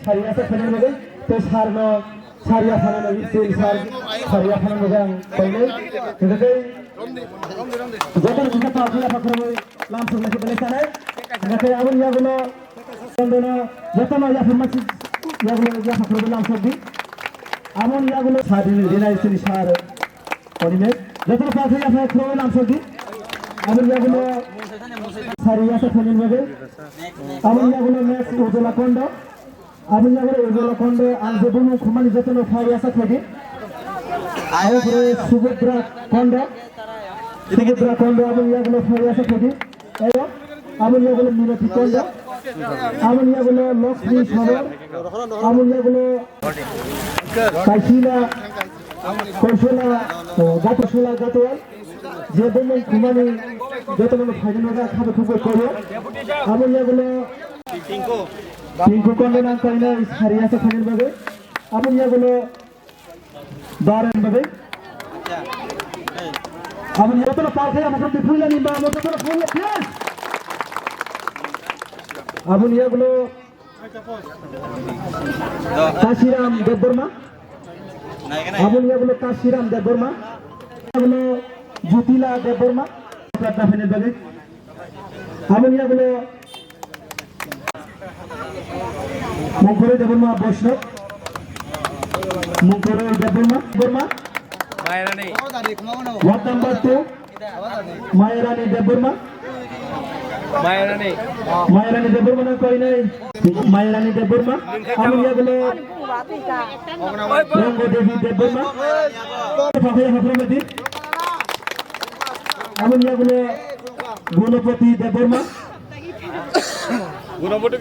सारिया से फैन लगे तो सार नो सारिया फैन लगे तीन सार सारिया फैन लगे पहले क्योंकि जब तक उनका पार्टी का पकड़ में लाम सुनने से पहले सारे क्योंकि अब ये गुलो दोनों जब तक या फिर मस्जिद या गुलो या पकड़ में लाम सब भी अब ये गुलो सारी दिन ऐसे सार और इन्हें जब तक पार्टी या फिर पकड़ में लाम सब भी अब ये गुलो सारिया से फैन लगे अब ये गुलो नेक्स्ट उजला कोंडो अब ये गुलो उजला कोंडो आज जब हम खुमानी जब तक सारिया से फैन आयो फिर सुबुद्रा कोंडो सुबुद्रा कोंडो अब ये गुलो सारिया से फैन आयो अब ये गुलो मीनाक्षी कोंडो अब ये गुलो लक्ष्मी सागर अब ये गुलो काशीला कौशला गातोशला गातोल যে দমন কুমানি যতন ফাইনালরা খাবে খুব কইও আমি এগুলো টিঙ্কু কোন নাম কই না সারিয়া সে ফাইনাল ভাবে আমি এগুলো দারুন ভাবে আমি যতন পারছে আমাকে ফুললা নিবা আমি যতন ফুল প্লিজ আমি এগুলো কাশিরাম দেববর্মা আমি এগুলো কাশিরাম দেববর্মা এগুলো जुतिला देवबर्मा प्रार्थना फैनल बागे आमनिया गुलो मुंगरे देवबर्मा वैष्णव मुंगरे देवबर्मा बर्मा मायरानी वार्ड नंबर 2 मायरानी देवबर्मा मायरानी देवबर्मा ना कोई नहीं मायरानी देवबर्मा आमनिया गुलो रंगो देवी देवबर्मा फाफिया हफरमती আমি গুণপতি দেববর্মা